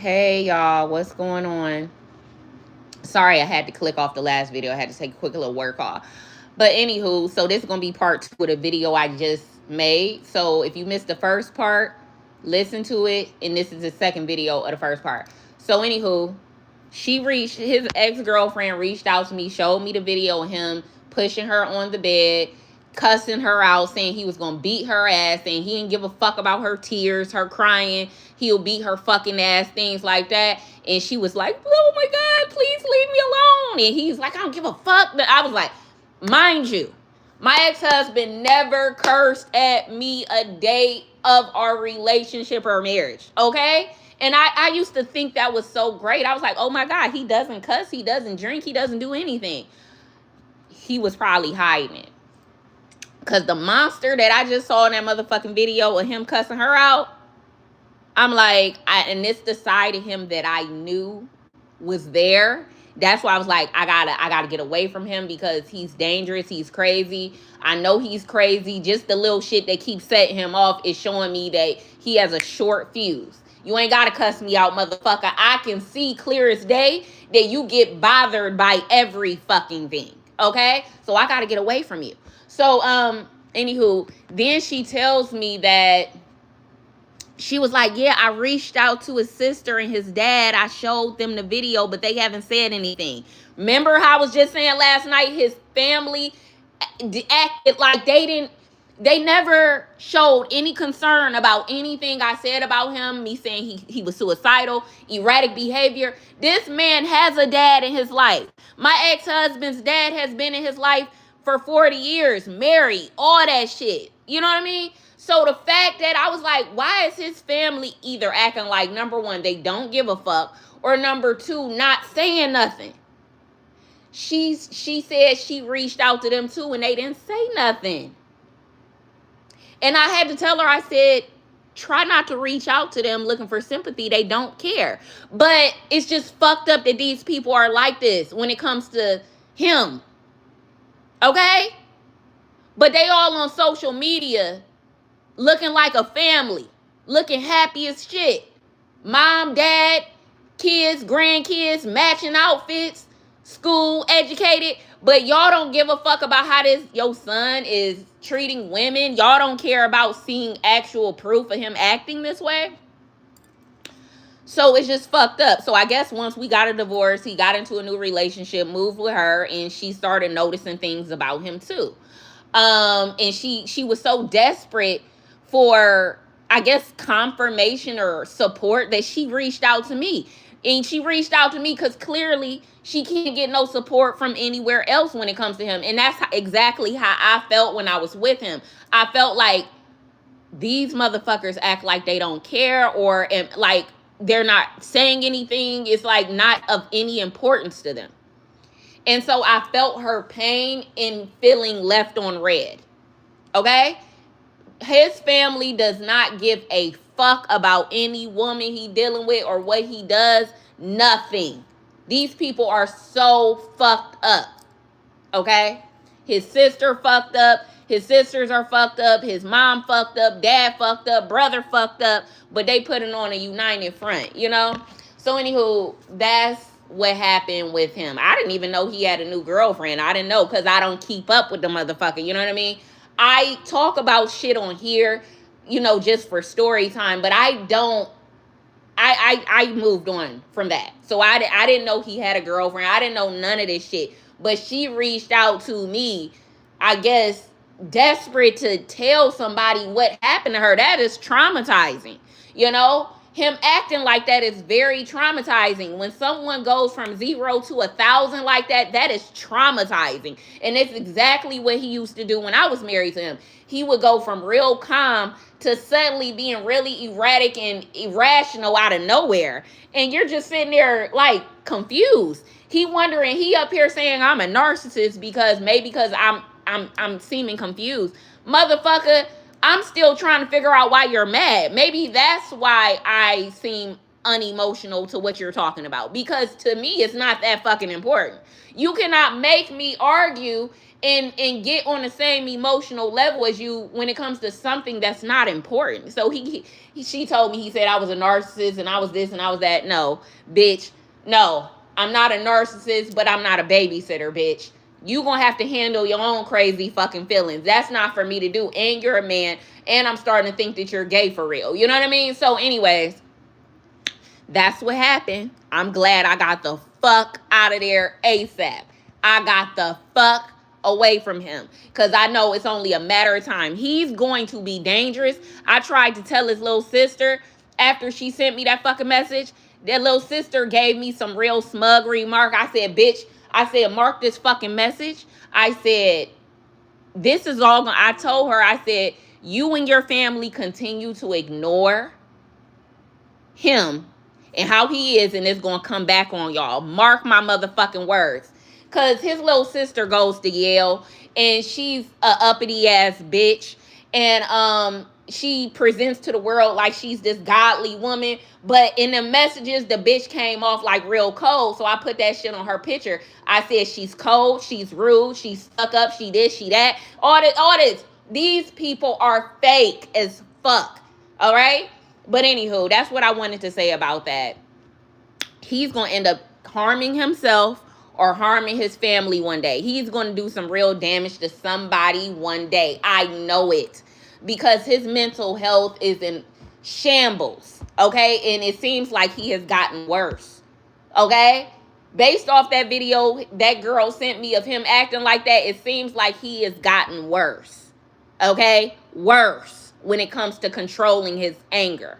Hey y'all, what's going on? Sorry, I had to click off the last video. I had to take a quick little work off. But anywho, so this is gonna be part two of the video I just made. So if you missed the first part, listen to it, and this is the second video of the first part. So anywho, his ex-girlfriend reached out to me, showed me the video of him pushing her on the bed, cussing her out, saying he was gonna beat her ass, saying he didn't give a fuck about her tears, her crying, he'll beat her fucking ass, things like that. And she was like, oh my God, please leave me alone. And he's like, I don't give a fuck. I was like, mind you, my ex-husband never cursed at me a day of our relationship or marriage, okay? And I used to think that was so great. I was like, oh my God, he doesn't cuss, he doesn't drink, he doesn't do anything. He was probably hiding it. Because the monster that I just saw in that motherfucking video of him cussing her out, I'm like, and it's the side of him that I knew was there. That's why I was like, I gotta get away from him because he's dangerous, he's crazy. I know he's crazy. Just the little shit that keeps setting him off is showing me that he has a short fuse. You ain't gotta cuss me out, motherfucker. I can see clear as day that you get bothered by every fucking thing. Okay? So I gotta get away from you. So, anywho, then she tells me that she was like, yeah, I reached out to his sister and his dad. I showed them the video, but they haven't said anything. Remember how I was just saying last night, his family acted like they never showed any concern about anything I said about him, me saying he was suicidal, erratic behavior. This man has a dad in his life. My ex-husband's dad has been in his life for 40 years, married, all that shit. You know what I mean? So the fact that I was like, why is his family either acting like, number one, they don't give a fuck, or number two, not saying nothing? She said she reached out to them too and they didn't say nothing. And I had to tell her, I said, try not to reach out to them looking for sympathy. They don't care. But it's just fucked up that these people are like this when it comes to him. Okay? But they all on social media looking like a family, looking happy as shit. Mom, dad, kids, grandkids, matching outfits, school, educated. But y'all don't give a fuck about how your son is treating women. Y'all don't care about seeing actual proof of him acting this way. So it's just fucked up. So I guess once we got a divorce, he got into a new relationship, moved with her, and she started noticing things about him too. And she was so desperate for, I guess, confirmation or support that she reached out to me. And she reached out to me because clearly she can't get no support from anywhere else when it comes to him. And that's exactly how I felt when I was with him. I felt like these motherfuckers act like they don't care, or like they're not saying anything. It's like not of any importance to them. And so I felt her pain in feeling left on red. Okay? His family does not give a fuck about any woman he dealing with or what he does. Nothing. These people are so fucked up. Okay? His sister fucked up. His sisters are fucked up. His mom fucked up. Dad fucked up. Brother fucked up. But they putting on a united front, you know? So anywho, that's what happened with him. I didn't even know he had a new girlfriend. I didn't know because I don't keep up with the motherfucker. You know what I mean? I talk about shit on here, you know, just for story time, but I moved on from that. So I didn't know he had a girlfriend. I didn't know none of this shit. But she reached out to me, I guess, desperate to tell somebody what happened to her. That is traumatizing. You know, him acting like that is very traumatizing. When someone goes from 0 to 1,000 like that, that is traumatizing. And it's exactly what he used to do when I was married to him. He would go from real calm to suddenly being really erratic and irrational out of nowhere. And you're just sitting there like confused. He wondering, he up here saying I'm a narcissist because I'm seeming confused. Motherfucker, I'm still trying to figure out why you're mad. Maybe that's why I seem unemotional to what you're talking about, because to me it's not that fucking important. You cannot make me argue and get on the same emotional level as you when it comes to something that's not important. So she told me, he said I was a narcissist and I was this and I was that. No, bitch. No, I'm not a narcissist, but I'm not a babysitter, bitch. You gonna have to handle your own crazy fucking feelings. That's not for me to do. And you're a man, and I'm starting to think that you're gay for real. You know what I mean? So anyways, that's what happened. I'm glad I got the fuck out of there ASAP. I got the fuck away from him, because I know it's only a matter of time. He's going to be dangerous. I tried to tell his little sister after she sent me that fucking message. That little sister gave me some real smug remark. I said, bitch, I said, mark this fucking message. I said, this is all I told her, I said, you and your family continue to ignore him and how he is, and it's gonna come back on y'all. Mark my motherfucking words. Cause his little sister goes to Yale, and she's a uppity ass bitch, and she presents to the world like she's this godly woman, but in the messages the bitch came off like real cold. So I put that shit on her picture. I said she's cold, she's rude, she's stuck up, she this, she that, all this. These people are fake as fuck. All right. But anywho, that's what I wanted to say about that. He's going to end up harming himself or harming his family one day. He's going to do some real damage to somebody one day. I know it, because his mental health is in shambles, okay? And it seems like he has gotten worse, okay? Based off that video that girl sent me of him acting like that, it seems like he has gotten worse, okay? Worse when it comes to controlling his anger.